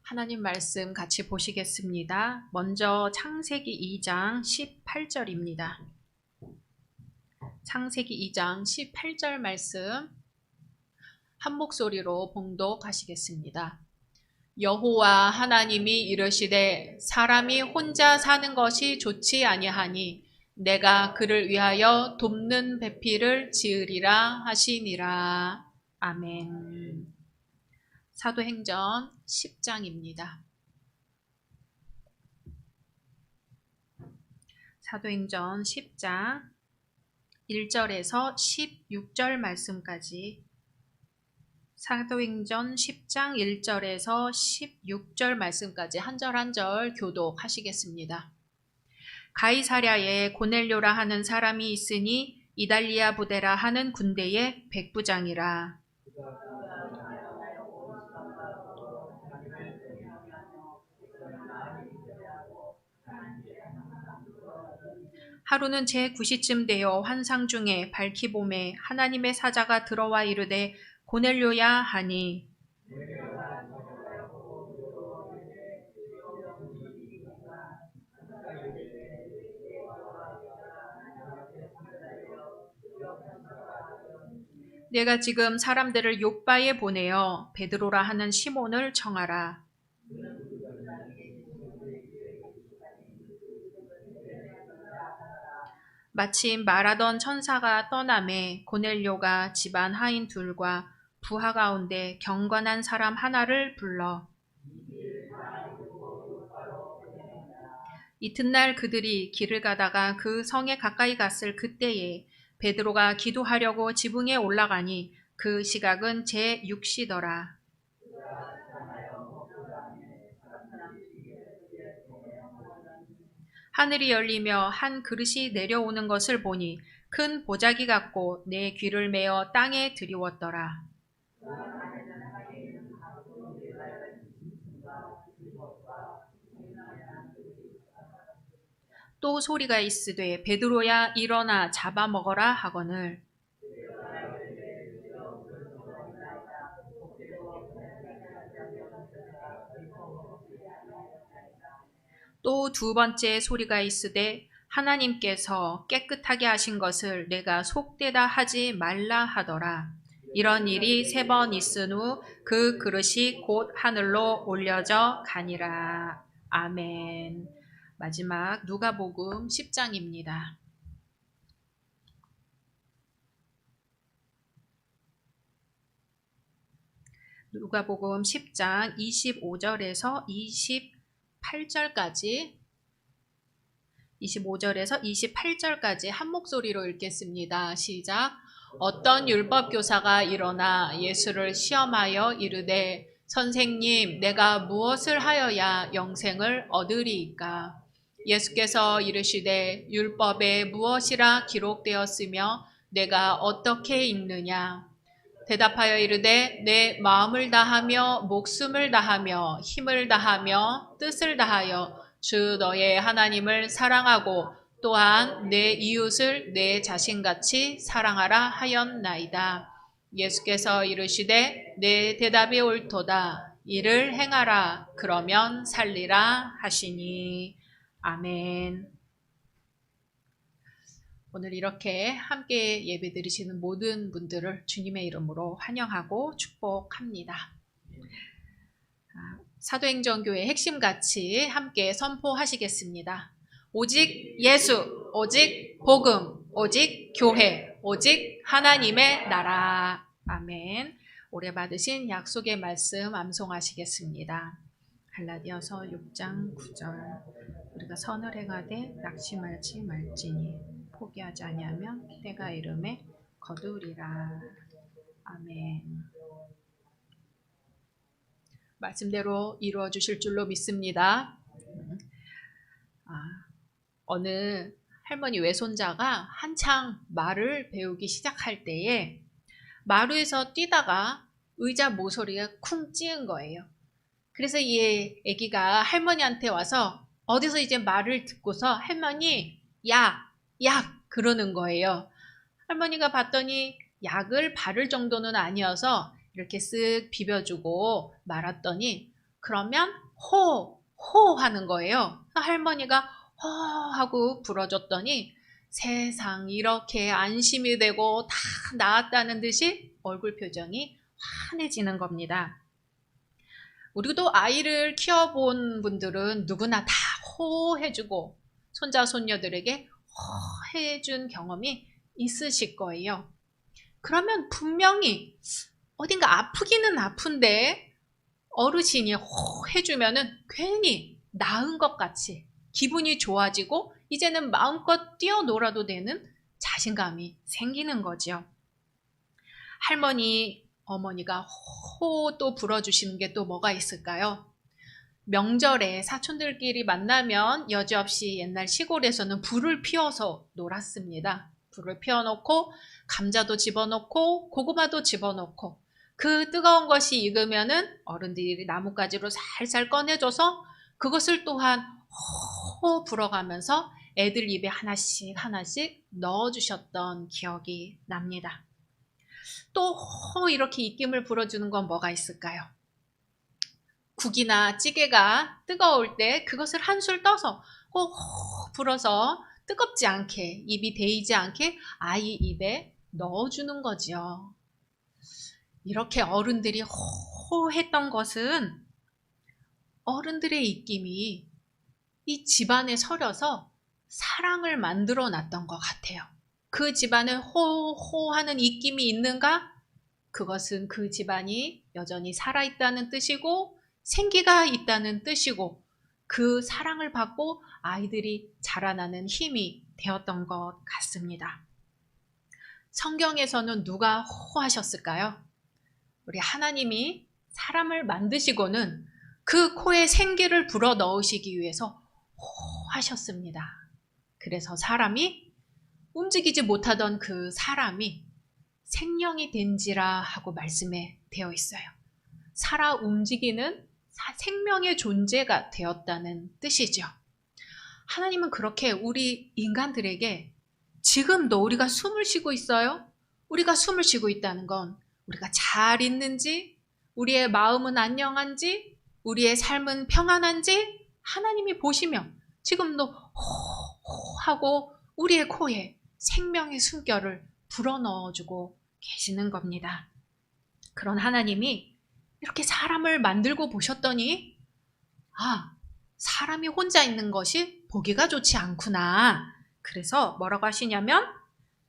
하나님 말씀 같이 보시겠습니다. 먼저 창세기 2장 18절입니다. 창세기 2장 18절 말씀 한 목소리로 봉독하시겠습니다. 여호와 하나님이 이르시되 사람이 혼자 사는 것이 좋지 아니하니 내가 그를 위하여 돕는 배필을 지으리라 하시니라. 아멘. 사도행전 10장입니다. 사도행전 10장 1절에서 16절 말씀까지 사도행전 10장 1절에서 16절 말씀까지 한 절 한 절 교독하시겠습니다. 가이사랴에 고넬료라 하는 사람이 있으니 이달리아 부대라 하는 군대의 백부장이라. 하루는 제9시쯤 되어 환상 중에 밝히 봄에 하나님의 사자가 들어와 이르되 고넬료야 하니 내가 지금 사람들을 욥바에 보내어 베드로라 하는 시몬을 청하라. 마침 말하던 천사가 떠나매 고넬료가 집안 하인 둘과 부하 가운데 경건한 사람 하나를 불러 이튿날 그들이 길을 가다가 그 성에 가까이 갔을 그때에 베드로가 기도하려고 지붕에 올라가니 그 시각은 제6시더라. 하늘이 열리며 한 그릇이 내려오는 것을 보니 큰 보자기 같고 내 귀를 메어 땅에 드리웠더라. 또 소리가 있으되 베드로야 일어나 잡아먹어라 하거늘 또 두 번째 소리가 있으되 하나님께서 깨끗하게 하신 것을 내가 속되다 하지 말라 하더라. 이런 일이 3번 있은 후 그 그릇이 곧 하늘로 올려져 가니라. 아멘. 마지막 누가복음 10장입니다. 누가복음 10장 25절에서 28절까지 한 목소리로 읽겠습니다. 시작. 어떤 율법 교사가 일어나 예수를 시험하여 이르되 선생님, 내가 무엇을 하여야 영생을 얻으리이까? 예수께서 이르시되 율법에 무엇이라 기록되었으며 내가 어떻게 읽느냐? 대답하여 이르되 내 마음을 다하며 목숨을 다하며 힘을 다하며 뜻을 다하여 주 너의 하나님을 사랑하고 또한 내 이웃을 내 자신같이 사랑하라 하였나이다. 예수께서 이르시되 내 대답이 옳도다. 이를 행하라. 그러면 살리라 하시니. 아멘. 오늘 이렇게 함께 예배드리시는 모든 분들을 주님의 이름으로 환영하고 축복합니다. 사도행전교회 핵심같이 함께 선포하시겠습니다. 오직 예수, 오직 복음, 오직 교회, 오직 하나님의 나라. 아멘. 오래 받으신 약속의 말씀 암송하시겠습니다. 갈라디아서 6장 9절. 우리가 선을 행하되 낙심하지 말지니 포기하지 아니하면 때가 이름에 거두리라. 아멘. 말씀대로 이루어 주실 줄로 믿습니다. 어느 할머니 외손자가 한창 말을 배우기 시작할 때에 마루에서 뛰다가 의자 모서리가 쿵 찌은 거예요. 그래서 이 아기가 할머니한테 와서 어디서 이제 말을 듣고서 할머니 약 그러는 거예요. 할머니가 봤더니 약을 바를 정도는 아니어서 이렇게 쓱 비벼주고 말았더니 그러면 호 하는 거예요. 할머니가 허 하고 불어줬더니 세상 이렇게 안심이 되고 다 나았다는 듯이 얼굴 표정이 환해지는 겁니다. 우리도 아이를 키워본 분들은 누구나 다 호 해주고 손자 손녀들에게 호 해준 경험이 있으실 거예요. 그러면 분명히 어딘가 아프기는 아픈데 어르신이 호 해주면은 괜히 나은 것 같이 기분이 좋아지고 이제는 마음껏 뛰어놀아도 되는 자신감이 생기는 거죠. 할머니, 어머니가 호 또 불어주시는 게 또 뭐가 있을까요? 명절에 사촌들끼리 만나면 여지없이 옛날 시골에서는 불을 피워서 놀았습니다. 불을 피워놓고 감자도 집어넣고 고구마도 집어넣고 그 뜨거운 것이 익으면은 어른들이 나뭇가지로 살살 꺼내줘서 그것을 또한 호 불어가면서 애들 입에 하나씩 하나씩 넣어주셨던 기억이 납니다. 또 호 이렇게 입김을 불어주는 건 뭐가 있을까요? 국이나 찌개가 뜨거울 때 그것을 한술 떠서 호 불어서 뜨겁지 않게 입이 데이지 않게 아이 입에 넣어주는 거죠. 이렇게 어른들이 호 했던 것은 어른들의 입김이 이 집안에 서려서 사랑을 만들어 놨던 것 같아요. 그 집안에 호 하는 입김이 있는가? 그것은 그 집안이 여전히 살아있다는 뜻이고 생기가 있다는 뜻이고 그 사랑을 받고 아이들이 자라나는 힘이 되었던 것 같습니다. 성경에서는 누가 호 하셨을까요? 우리 하나님이 사람을 만드시고는 그 코에 생기를 불어 넣으시기 위해서 호 하셨습니다. 그래서 사람이 움직이지 못하던 그 사람이 생명이 된지라 하고 말씀에 되어 있어요. 살아 움직이는 생명의 존재가 되었다는 뜻이죠. 하나님은 그렇게 우리 인간들에게 지금도 우리가 숨을 쉬고 있어요. 우리가 숨을 쉬고 있다는 건 우리가 잘 있는지, 우리의 마음은 안녕한지, 우리의 삶은 평안한지 하나님이 보시며 지금도 호 하고 우리의 코에 생명의 숨결을 불어넣어주고 계시는 겁니다. 그런 하나님이 이렇게 사람을 만들고 보셨더니 사람이 혼자 있는 것이 보기가 좋지 않구나. 그래서 뭐라고 하시냐면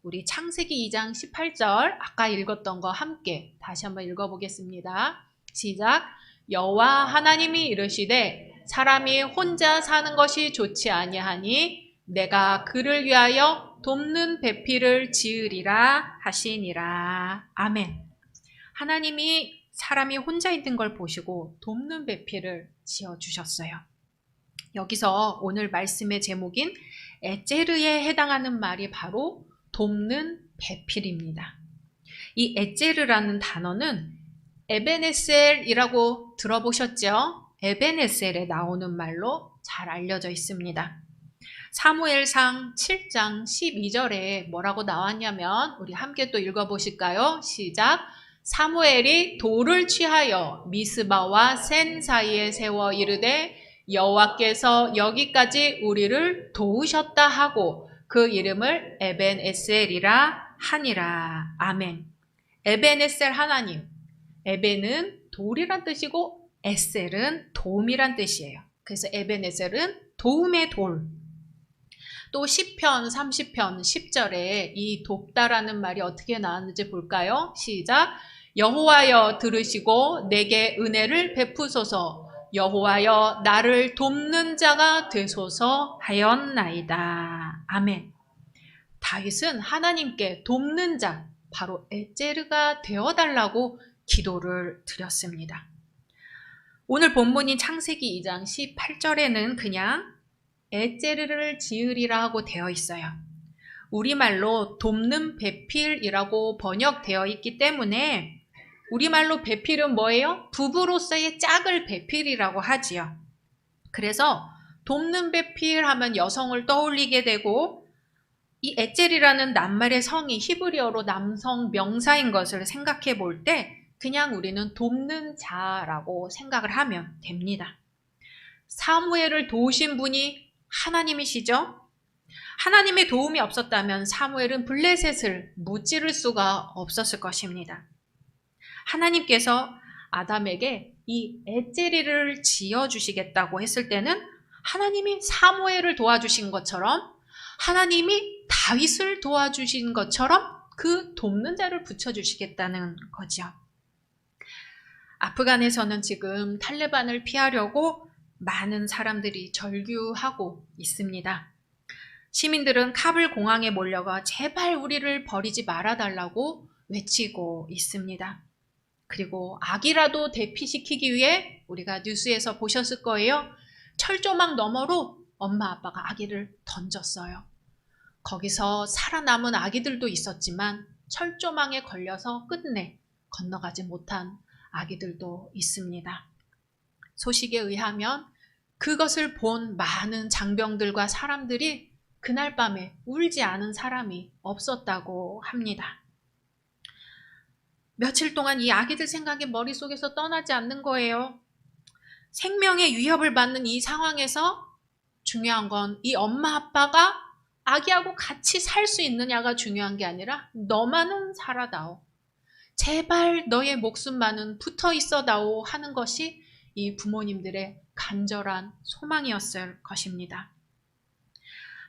우리 창세기 2장 18절 아까 읽었던 거 함께 다시 한번 읽어보겠습니다. 시작. 여호와 하나님이 이르시되 사람이 혼자 사는 것이 좋지 아니하니 내가 그를 위하여 돕는 배필을 지으리라 하시니라. 아멘. 하나님이 사람이 혼자 있는 걸 보시고 돕는 배필을 지어주셨어요. 여기서 오늘 말씀의 제목인 에제르에 해당하는 말이 바로 돕는 배필입니다. 이 에제르라는 단어는 에벤에셀이라고 들어보셨죠? 에벤에셀에 나오는 말로 잘 알려져 있습니다. 사무엘상 7장 12절에 뭐라고 나왔냐면 우리 함께 또 읽어보실까요? 시작. 사무엘이 돌을 취하여 미스바와 센 사이에 세워 이르되 여호와께서 여기까지 우리를 도우셨다 하고 그 이름을 에벤에셀이라 하니라. 아멘. 에벤에셀 하나님. 에벤은 돌이란 뜻이고 에셀은 도움이란 뜻이에요. 그래서 에벤에셀은 도움의 돌. 또 시편 30편 10절에 이 돕다라는 말이 어떻게 나왔는지 볼까요? 시작. 여호와여 들으시고 내게 은혜를 베푸소서. 여호와여 나를 돕는 자가 되소서 하였나이다. 아멘. 다윗은 하나님께 돕는 자 바로 에제르가 되어달라고 기도를 드렸습니다. 오늘 본문인 창세기 2장 18절에는 그냥 에제르를 지으리라 하고 되어 있어요. 우리말로 돕는 배필이라고 번역되어 있기 때문에 우리말로 배필은 뭐예요? 부부로서의 짝을 배필이라고 하지요. 그래서 돕는 배필 하면 여성을 떠올리게 되고 이 에젤이라는 낱말의 성이 히브리어로 남성 명사인 것을 생각해 볼 때 그냥 우리는 돕는 자라고 생각을 하면 됩니다. 사무엘을 도우신 분이 하나님이시죠? 하나님의 도움이 없었다면 사무엘은 블레셋을 무찌를 수가 없었을 것입니다. 하나님께서 아담에게 이 엣제리를 지어주시겠다고 했을 때는 하나님이 사무엘을 도와주신 것처럼 하나님이 다윗을 도와주신 것처럼 그 돕는 자를 붙여주시겠다는 거죠. 아프간에서는 지금 탈레반을 피하려고 많은 사람들이 절규하고 있습니다. 시민들은 카불 공항에 몰려가 제발 우리를 버리지 말아달라고 외치고 있습니다. 그리고 아기라도 대피시키기 위해 우리가 뉴스에서 보셨을 거예요. 철조망 너머로 엄마 아빠가 아기를 던졌어요. 거기서 살아남은 아기들도 있었지만 철조망에 걸려서 끝내 건너가지 못한 아기들도 있습니다. 소식에 의하면 그것을 본 많은 장병들과 사람들이 그날 밤에 울지 않은 사람이 없었다고 합니다. 며칠 동안 이 아기들 생각이 머릿속에서 떠나지 않는 거예요. 생명의 위협을 받는 이 상황에서 중요한 건 이 엄마 아빠가 아기하고 같이 살 수 있느냐가 중요한 게 아니라 너만은 살아다오. 제발 너의 목숨만은 붙어 있어다오 하는 것이 이 부모님들의 간절한 소망이었을 것입니다.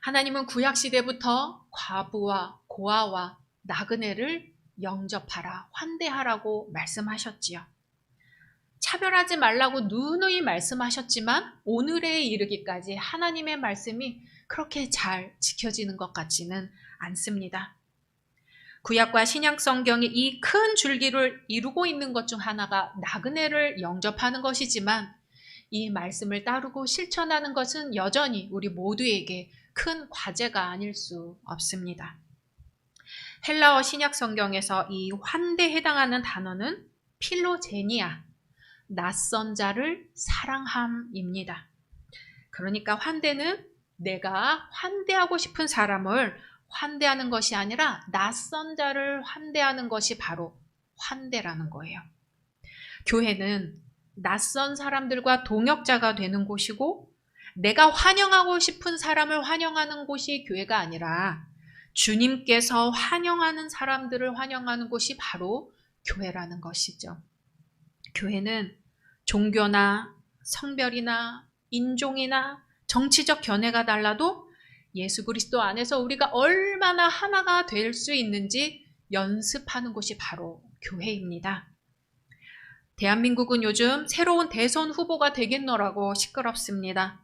하나님은 구약시대부터 과부와 고아와 나그네를 영접하라, 환대하라고 말씀하셨지요. 차별하지 말라고 누누이 말씀하셨지만 오늘에 이르기까지 하나님의 말씀이 그렇게 잘 지켜지는 것 같지는 않습니다. 구약과 신약 성경이 이 큰 줄기를 이루고 있는 것 중 하나가 나그네를 영접하는 것이지만 이 말씀을 따르고 실천하는 것은 여전히 우리 모두에게 큰 과제가 아닐 수 없습니다. 헬라어 신약 성경에서 이 환대에 해당하는 단어는 필로제니아, 낯선 자를 사랑함입니다. 그러니까 환대는 내가 환대하고 싶은 사람을 환대하는 것이 아니라 낯선 자를 환대하는 것이 바로 환대라는 거예요. 교회는 낯선 사람들과 동역자가 되는 곳이고 내가 환영하고 싶은 사람을 환영하는 곳이 교회가 아니라 주님께서 환영하는 사람들을 환영하는 곳이 바로 교회라는 것이죠. 교회는 종교나 성별이나 인종이나 정치적 견해가 달라도 예수 그리스도 안에서 우리가 얼마나 하나가 될 수 있는지 연습하는 곳이 바로 교회입니다. 대한민국은 요즘 새로운 대선 후보가 되겠노라고 시끄럽습니다.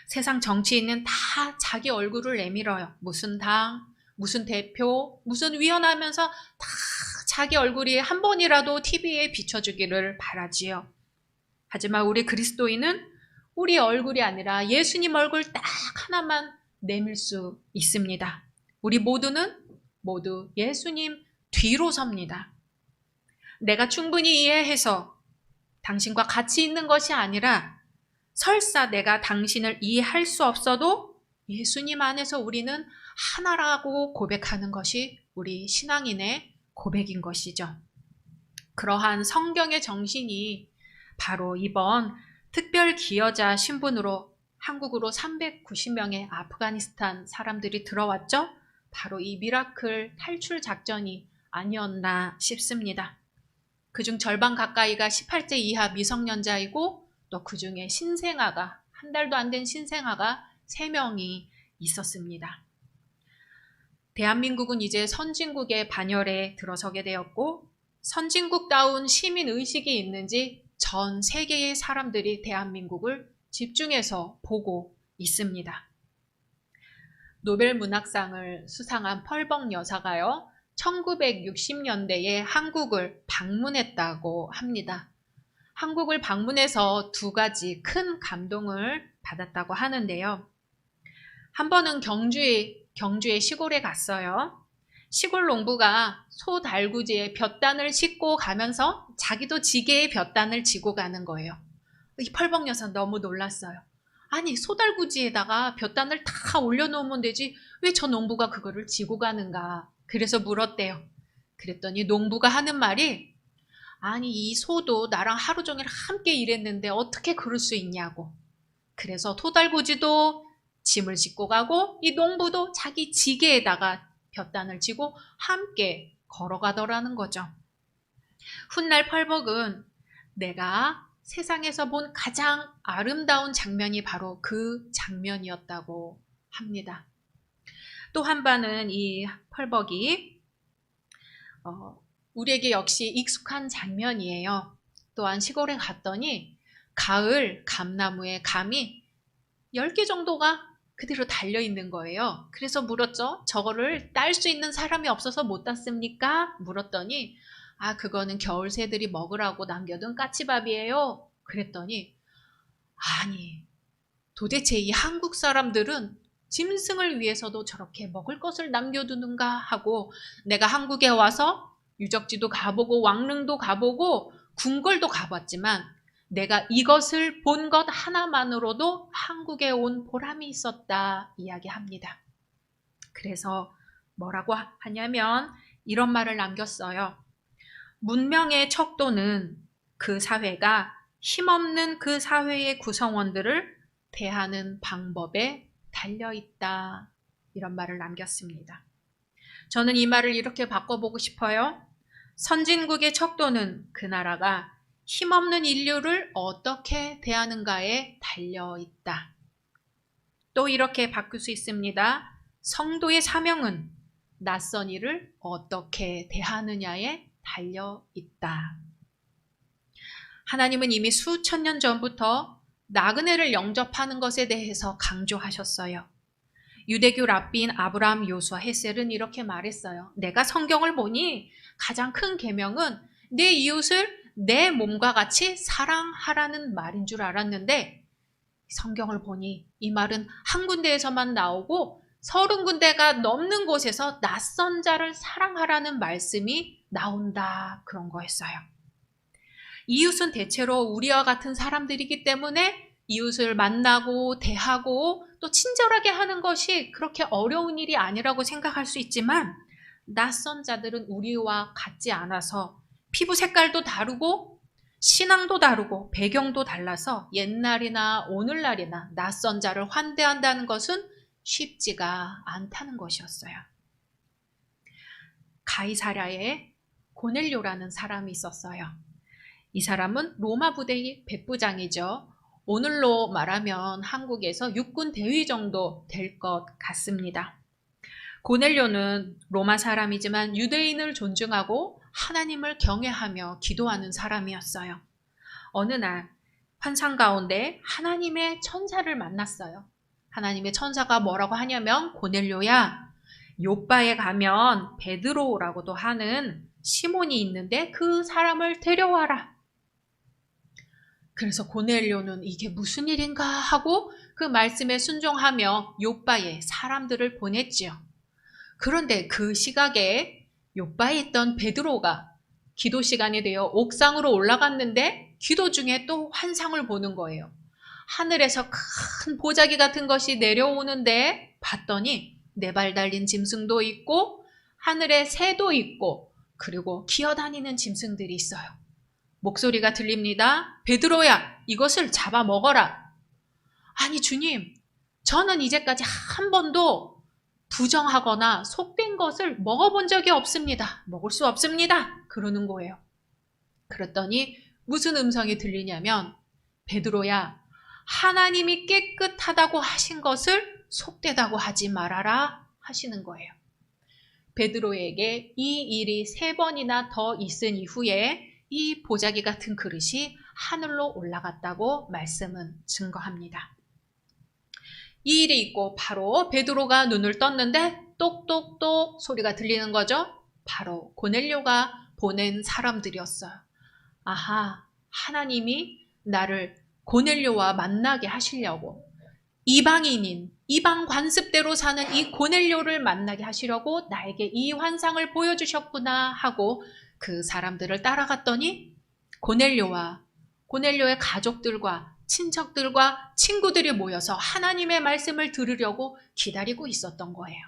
세상 정치인은 다 자기 얼굴을 내밀어요. 무슨 당, 무슨 대표, 무슨 위원 하면서 다 자기 얼굴이 한 번이라도 TV에 비춰주기를 바라지요. 하지만 우리 그리스도인은 우리 얼굴이 아니라 예수님 얼굴 딱 하나만 내밀 수 있습니다. 우리 모두는 모두 예수님 뒤로 섭니다. 내가 충분히 이해해서 당신과 같이 있는 것이 아니라 설사 내가 당신을 이해할 수 없어도 예수님 안에서 우리는 하나라고 고백하는 것이 우리 신앙인의 고백인 것이죠. 그러한 성경의 정신이 바로 이번 특별 기여자 신분으로 한국으로 390명의 아프가니스탄 사람들이 들어왔죠. 바로 이 미라클 탈출 작전이 아니었나 싶습니다. 그중 절반 가까이가 18세 이하 미성년자이고 또 그중에 신생아가 한 달도 안 된 신생아가 3명이 있었습니다. 대한민국은 이제 선진국의 반열에 들어서게 되었고 선진국다운 시민의식이 있는지 전 세계의 사람들이 대한민국을 집중해서 보고 있습니다. 노벨 문학상을 수상한 펄벅 여사가요, 1960년대에 한국을 방문했다고 합니다. 한국을 방문해서 2가지 큰 감동을 받았다고 하는데요. 한 번은 경주의 시골에 갔어요. 시골 농부가 소 달구지에 볕단을 싣고 가면서 자기도 지게에 볕단을 지고 가는 거예요. 이 펄벅 여사 너무 놀랐어요. 아니 소달구지에다가 볕단을 다 올려놓으면 되지 왜 저 농부가 그거를 지고 가는가. 그래서 물었대요. 그랬더니 농부가 하는 말이 아니 이 소도 나랑 하루 종일 함께 일했는데 어떻게 그럴 수 있냐고. 그래서 토달구지도 짐을 싣고 가고 이 농부도 자기 지게에다가 볕단을 지고 함께 걸어가더라는 거죠. 훗날 펄벅은 내가 세상에서 본 가장 아름다운 장면이 바로 그 장면이었다고 합니다. 또 한 번은 이 펄벅이 우리에게 역시 익숙한 장면이에요. 또한 시골에 갔더니 가을 감나무에 감이 10개 정도가 그대로 달려있는 거예요. 그래서 물었죠. 저거를 딸 수 있는 사람이 없어서 못 땄습니까? 물었더니 그거는 겨울 새들이 먹으라고 남겨둔 까치밥이에요. 그랬더니 아니 도대체 이 한국 사람들은 짐승을 위해서도 저렇게 먹을 것을 남겨두는가 하고 내가 한국에 와서 유적지도 가보고 왕릉도 가보고 궁궐도 가봤지만 내가 이것을 본 것 하나만으로도 한국에 온 보람이 있었다 이야기합니다. 그래서 뭐라고 하냐면 이런 말을 남겼어요. 문명의 척도는 그 사회가 힘없는 그 사회의 구성원들을 대하는 방법에 달려있다. 이런 말을 남겼습니다. 저는 이 말을 이렇게 바꿔보고 싶어요. 선진국의 척도는 그 나라가 힘없는 인류를 어떻게 대하는가에 달려있다. 또 이렇게 바꿀 수 있습니다. 성도의 사명은 낯선 이를 어떻게 대하느냐에 달려있다. 하나님은 이미 수천 년 전부터 나그네를 영접하는 것에 대해서 강조하셨어요. 유대교 랍비인 아브라함 요수아 헷셀은 이렇게 말했어요. 내가 성경을 보니 가장 큰 계명은 내 이웃을 내 몸과 같이 사랑하라는 말인 줄 알았는데 성경을 보니 이 말은 한 군데에서만 나오고 30군데가 넘는 곳에서 낯선 자를 사랑하라는 말씀이 나온다 그런 거였어요. 이웃은 대체로 우리와 같은 사람들이기 때문에 이웃을 만나고 대하고 또 친절하게 하는 것이 그렇게 어려운 일이 아니라고 생각할 수 있지만 낯선 자들은 우리와 같지 않아서 피부 색깔도 다르고 신앙도 다르고 배경도 달라서 옛날이나 오늘날이나 낯선 자를 환대한다는 것은 쉽지가 않다는 것이었어요. 가이사랴에 고넬료라는 사람이 있었어요. 이 사람은 로마 부대의 백부장이죠. 오늘로 말하면 한국에서 육군 대위 정도 될 것 같습니다. 고넬료는 로마 사람이지만 유대인을 존중하고 하나님을 경외하며 기도하는 사람이었어요. 어느 날 환상 가운데 하나님의 천사를 만났어요. 하나님의 천사가 뭐라고 하냐면 고넬료야, 요바에 가면 베드로라고도 하는 시몬이 있는데 그 사람을 데려와라. 그래서 고넬료는 이게 무슨 일인가 하고 그 말씀에 순종하며 요바에 사람들을 보냈지요. 그런데 그 시각에 요바에 있던 베드로가 기도 시간이 되어 옥상으로 올라갔는데 기도 중에 또 환상을 보는 거예요. 하늘에서 큰 보자기 같은 것이 내려오는데 봤더니 네 발 달린 짐승도 있고 하늘에 새도 있고 그리고 기어다니는 짐승들이 있어요. 목소리가 들립니다. 베드로야, 이것을 잡아 먹어라. 아니 주님, 저는 이제까지 한 번도 부정하거나 속된 것을 먹어본 적이 없습니다. 먹을 수 없습니다. 그러는 거예요. 그랬더니 무슨 음성이 들리냐면 베드로야, 하나님이 깨끗하다고 하신 것을 속되다고 하지 말아라 하시는 거예요. 베드로에게 이 일이 3번이나 더 있은 이후에 이 보자기 같은 그릇이 하늘로 올라갔다고 말씀은 증거합니다. 이 일이 있고 바로 베드로가 눈을 떴는데 똑똑똑 소리가 들리는 거죠. 바로 고넬료가 보낸 사람들이었어요. 아하, 하나님이 나를 고넬료와 만나게 하시려고 이방인인 이방 관습대로 사는 이 고넬료를 만나게 하시려고 나에게 이 환상을 보여주셨구나 하고 그 사람들을 따라갔더니 고넬료와 고넬료의 가족들과 친척들과 친구들이 모여서 하나님의 말씀을 들으려고 기다리고 있었던 거예요.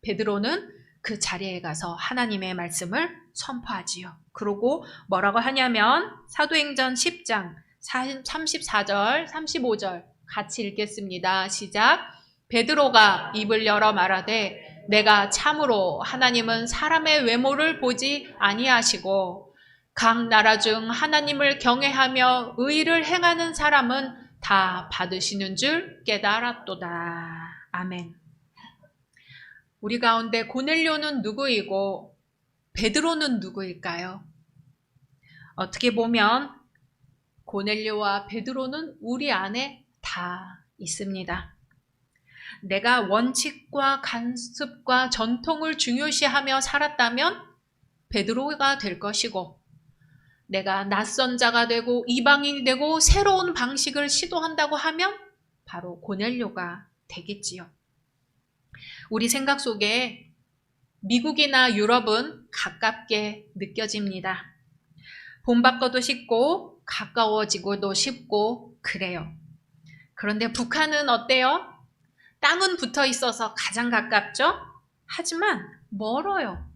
베드로는 그 자리에 가서 하나님의 말씀을 선포하지요. 그러고 뭐라고 하냐면 사도행전 10장 34절, 35절 같이 읽겠습니다. 시작. 베드로가 입을 열어 말하되 내가 참으로 하나님은 사람의 외모를 보지 아니하시고 각 나라 중 하나님을 경외하며 의를 행하는 사람은 다 받으시는 줄 깨달았도다. 아멘. 우리 가운데 고넬료는 누구이고 베드로는 누구일까요? 어떻게 보면 고넬료와 베드로는 우리 안에 다 있습니다. 내가 원칙과 간습과 전통을 중요시하며 살았다면 베드로가 될 것이고, 내가 낯선 자가 되고 이방인이 되고 새로운 방식을 시도한다고 하면 바로 고넬료가 되겠지요. 우리 생각 속에 미국이나 유럽은 가깝게 느껴집니다. 본받고도 쉽고 가까워지고도 쉽고 그래요. 그런데 북한은 어때요? 땅은 붙어 있어서 가장 가깝죠? 하지만 멀어요.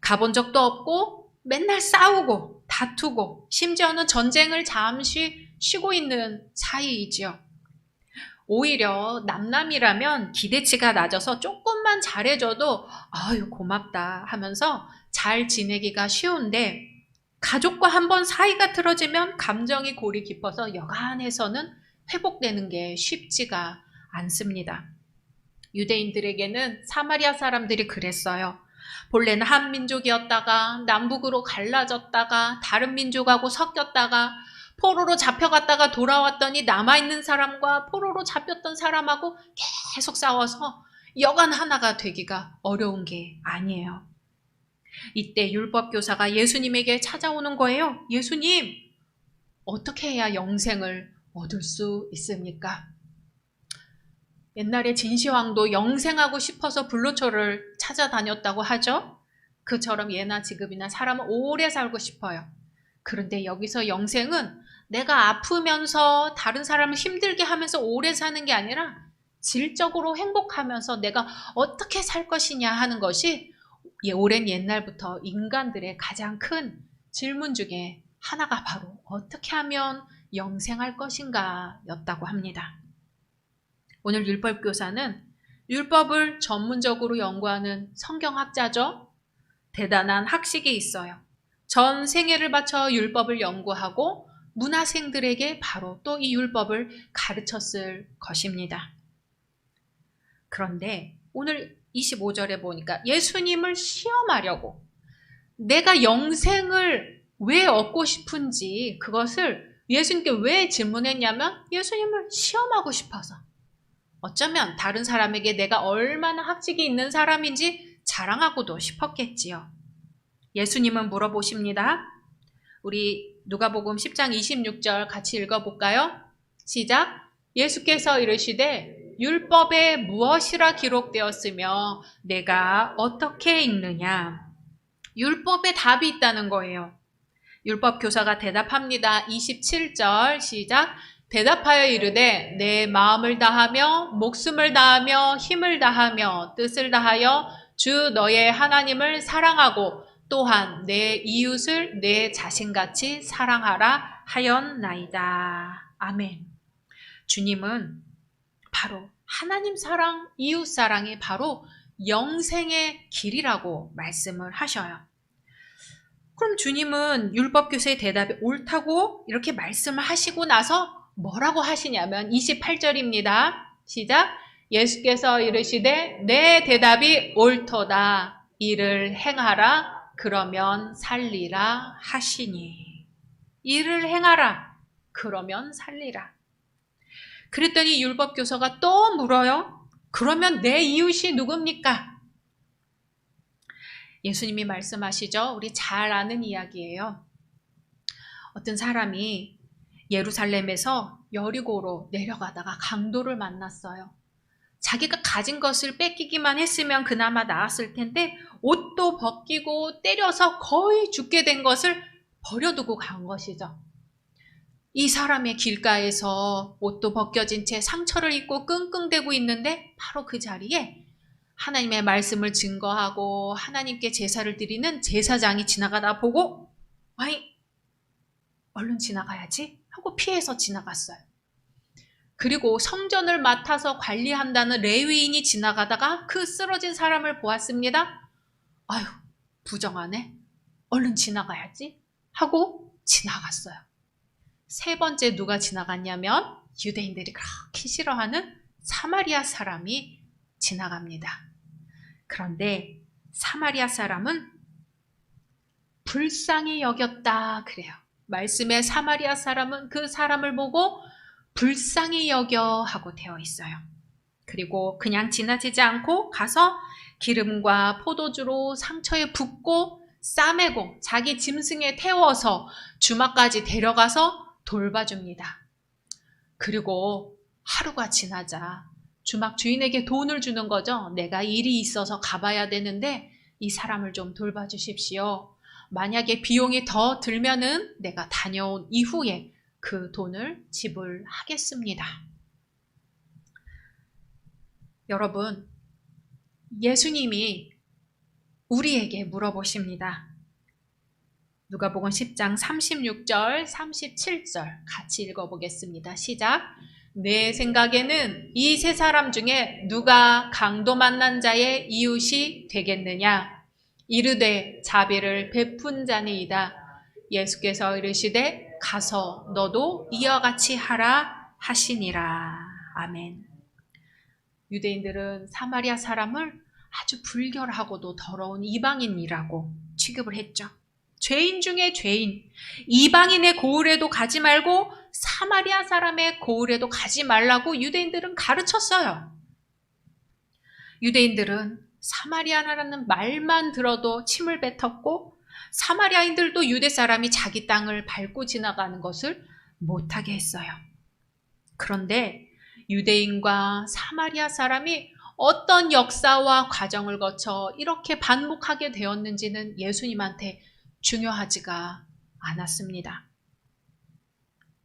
가본 적도 없고 맨날 싸우고 다투고 심지어는 전쟁을 잠시 쉬고 있는 사이이지요. 오히려 남남이라면 기대치가 낮아서 조금만 잘해줘도 아유 고맙다 하면서 잘 지내기가 쉬운데, 가족과 한번 사이가 틀어지면 감정이 골이 깊어서 여간해서는 회복되는 게 쉽지가 않습니다. 유대인들에게는 사마리아 사람들이 그랬어요. 본래는 한 민족이었다가 남북으로 갈라졌다가 다른 민족하고 섞였다가 포로로 잡혀갔다가 돌아왔더니 남아있는 사람과 포로로 잡혔던 사람하고 계속 싸워서 여간 하나가 되기가 어려운 게 아니에요. 이때 율법교사가 예수님에게 찾아오는 거예요. 예수님, 어떻게 해야 영생을 얻을 수 있습니까? 옛날에 진시황도 영생하고 싶어서 불로초를 찾아다녔다고 하죠. 그처럼 예나 지금이나 사람은 오래 살고 싶어요. 그런데 여기서 영생은 내가 아프면서 다른 사람을 힘들게 하면서 오래 사는 게 아니라 질적으로 행복하면서 내가 어떻게 살 것이냐 하는 것이 오랜 옛날부터 인간들의 가장 큰 질문 중에 하나가 바로 어떻게 하면 영생할 것인가 였다고 합니다. 오늘 율법교사는 율법을 전문적으로 연구하는 성경학자죠. 대단한 학식이 있어요. 전 생애를 바쳐 율법을 연구하고 문화생들에게 바로 또 이 율법을 가르쳤을 것입니다. 그런데 오늘 25절에 보니까 예수님을 시험하려고, 내가 영생을 왜 얻고 싶은지 그것을 예수님께 왜 질문했냐면 예수님을 시험하고 싶어서, 어쩌면 다른 사람에게 내가 얼마나 학식이 있는 사람인지 자랑하고도 싶었겠지요. 예수님은 물어보십니다. 우리 누가복음 10장 26절 같이 읽어볼까요? 시작. 예수께서 이르시되 율법에 무엇이라 기록되었으며 내가 어떻게 읽느냐? 율법에 답이 있다는 거예요. 율법 교사가 대답합니다. 27절 시작. 대답하여 이르되 내 마음을 다하며 목숨을 다하며 힘을 다하며 뜻을 다하여 주 너의 하나님을 사랑하고 또한 내 이웃을 내 자신같이 사랑하라 하였나이다. 아멘. 주님은 바로 하나님 사랑, 이웃 사랑이 바로 영생의 길이라고 말씀을 하셔요. 그럼 주님은 율법교사의 대답이 옳다고 이렇게 말씀을 하시고 나서 뭐라고 하시냐면 28절입니다. 시작. 예수께서 이르시되 내 대답이 옳도다. 이를 행하라. 그러면 살리라 하시니. 이를 행하라. 그러면 살리라. 그랬더니 율법교사가 또 물어요. 그러면 내 이웃이 누굽니까? 예수님이 말씀하시죠. 우리 잘 아는 이야기예요. 어떤 사람이 예루살렘에서 여리고로 내려가다가 강도를 만났어요. 자기가 가진 것을 뺏기기만 했으면 그나마 나았을 텐데 옷도 벗기고 때려서 거의 죽게 된 것을 버려두고 간 것이죠. 이 사람의 길가에서 옷도 벗겨진 채 상처를 입고 끙끙대고 있는데 바로 그 자리에 하나님의 말씀을 증거하고 하나님께 제사를 드리는 제사장이 지나가다 보고 아이, 얼른 지나가야지 하고 피해서 지나갔어요. 그리고 성전을 맡아서 관리한다는 레위인이 지나가다가 그 쓰러진 사람을 보았습니다. 아유, 부정하네. 얼른 지나가야지 하고 지나갔어요. 세 번째 누가 지나갔냐면 유대인들이 그렇게 싫어하는 사마리아 사람이 지나갑니다. 그런데 사마리아 사람은 불쌍히 여겼다 그래요. 말씀에 사마리아 사람은 그 사람을 보고 불쌍히 여겨 하고 되어 있어요. 그리고 그냥 지나치지 않고 가서 기름과 포도주로 상처에 붓고 싸매고 자기 짐승에 태워서 주막까지 데려가서 돌봐줍니다. 그리고 하루가 지나자 주막 주인에게 돈을 주는 거죠. 내가 일이 있어서 가봐야 되는데 이 사람을 좀 돌봐주십시오. 만약에 비용이 더 들면은 내가 다녀온 이후에 그 돈을 지불하겠습니다. 여러분, 예수님이 우리에게 물어보십니다. 누가복음 10장 36절, 37절 같이 읽어보겠습니다. 시작. 내 생각에는 이 세 사람 중에 누가 강도 만난 자의 이웃이 되겠느냐? 이르되 자비를 베푼 자니이다. 예수께서 이르시되 가서 너도 이와 같이 하라 하시니라. 아멘. 유대인들은 사마리아 사람을 아주 불결하고도 더러운 이방인이라고 취급을 했죠. 죄인 중에 죄인, 이방인의 고을에도 가지 말고 사마리아 사람의 고을에도 가지 말라고 유대인들은 가르쳤어요. 유대인들은 사마리아라는 말만 들어도 침을 뱉었고 사마리아인들도 유대 사람이 자기 땅을 밟고 지나가는 것을 못하게 했어요. 그런데 유대인과 사마리아 사람이 어떤 역사와 과정을 거쳐 이렇게 반복하게 되었는지는 예수님한테 중요하지가 않았습니다.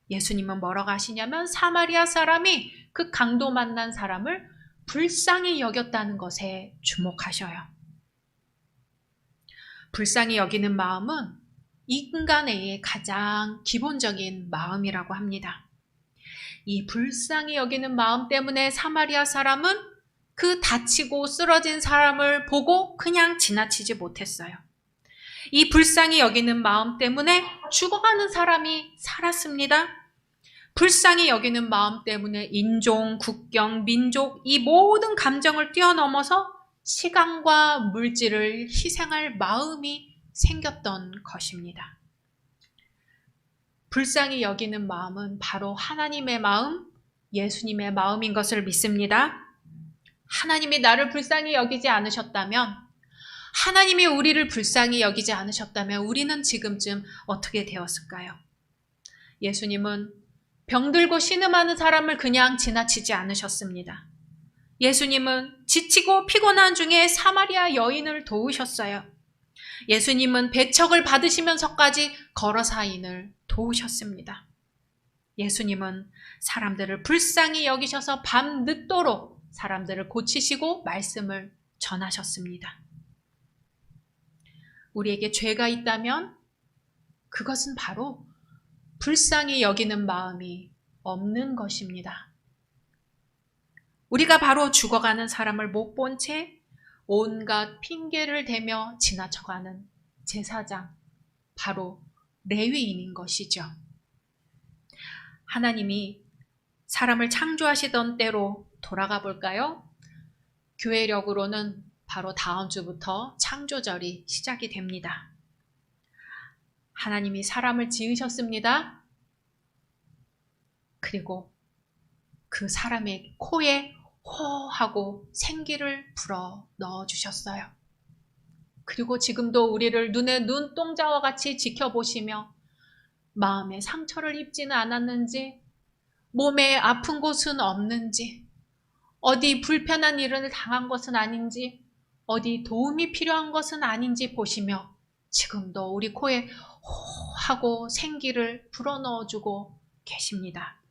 예수님은 뭐라고 하시냐면 사마리아 사람이 그 강도 만난 사람을 불쌍히 여겼다는 것에 주목하셔요. 불쌍히 여기는 마음은 인간의 가장 기본적인 마음이라고 합니다. 이 불쌍히 여기는 마음 때문에 사마리아 사람은 그 다치고 쓰러진 사람을 보고 그냥 지나치지 못했어요. 이 불쌍히 여기는 마음 때문에 죽어가는 사람이 살았습니다. 불쌍히 여기는 마음 때문에 인종, 국경, 민족 이 모든 감정을 뛰어넘어서 시간과 물질을 희생할 마음이 생겼던 것입니다. 불쌍히 여기는 마음은 바로 하나님의 마음, 예수님의 마음인 것을 믿습니다. 하나님이 나를 불쌍히 여기지 않으셨다면, 하나님이 우리를 불쌍히 여기지 않으셨다면 우리는 지금쯤 어떻게 되었을까요? 예수님은 병들고 신음하는 사람을 그냥 지나치지 않으셨습니다. 예수님은 지치고 피곤한 중에 사마리아 여인을 도우셨어요. 예수님은 배척을 받으시면서까지 걸어 사인을 도우셨습니다. 예수님은 사람들을 불쌍히 여기셔서 밤 늦도록 사람들을 고치시고 말씀을 전하셨습니다. 우리에게 죄가 있다면 그것은 바로 불쌍히 여기는 마음이 없는 것입니다. 우리가 바로 죽어가는 사람을 못 본 채 온갖 핑계를 대며 지나쳐가는 제사장, 바로 레위인인 것이죠. 하나님이 사람을 창조하시던 때로 돌아가 볼까요? 교회력으로는 바로 다음 주부터 창조절이 시작이 됩니다. 하나님이 사람을 지으셨습니다. 그리고 그 사람의 코에 호 하고 생기를 불어 넣어주셨어요. 그리고 지금도 우리를 눈에 눈동자와 같이 지켜보시며 마음에 상처를 입지는 않았는지, 몸에 아픈 곳은 없는지, 어디 불편한 일을 당한 것은 아닌지, 어디 도움이 필요한 것은 아닌지 보시며 지금도 우리 코에 호 하고 생기를 불어넣어주고 계십니다.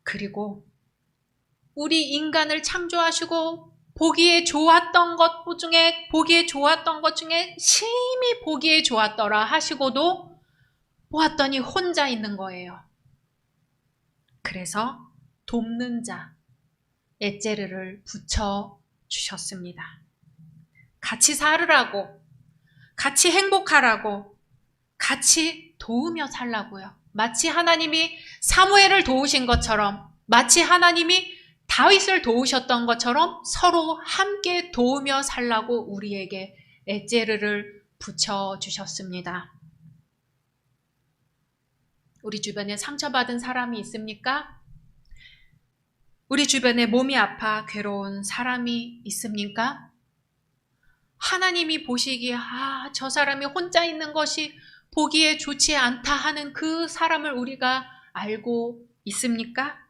그리고 우리 인간을 창조하시고 보기에 좋았던 것 중에 심히 보기에 좋았더라 하시고도 보았더니 혼자 있는 거예요. 그래서 돕는 자, 에제르를 붙여주셨습니다. 같이 살으라고, 같이 행복하라고, 같이 도우며 살라고요. 마치 하나님이 사무엘을 도우신 것처럼, 마치 하나님이 다윗을 도우셨던 것처럼 서로 함께 도우며 살라고 우리에게 에제르를 붙여주셨습니다. 우리 주변에 상처받은 사람이 있습니까? 우리 주변에 몸이 아파 괴로운 사람이 있습니까? 하나님이 보시기에 저 사람이 혼자 있는 것이 보기에 좋지 않다 하는 그 사람을 우리가 알고 있습니까?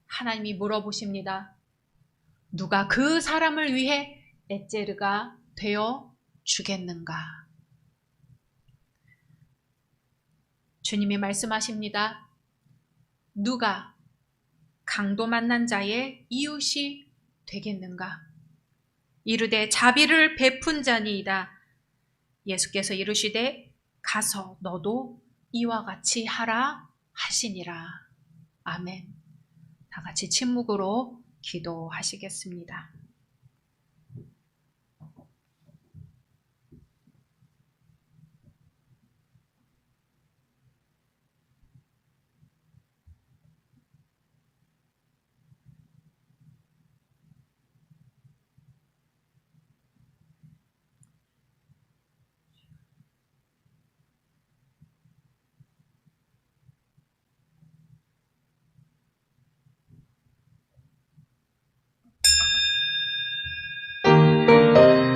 하나님이 물어보십니다. 누가 그 사람을 위해 에제르가 되어 주겠는가? 주님이 말씀하십니다. 누가 강도 만난 자의 이웃이 되겠는가? 이르되 자비를 베푼 자니이다. 예수께서 이르시되 가서 너도 이와 같이 하라 하시니라. 아멘. 다 같이 침묵으로 기도하시겠습니다.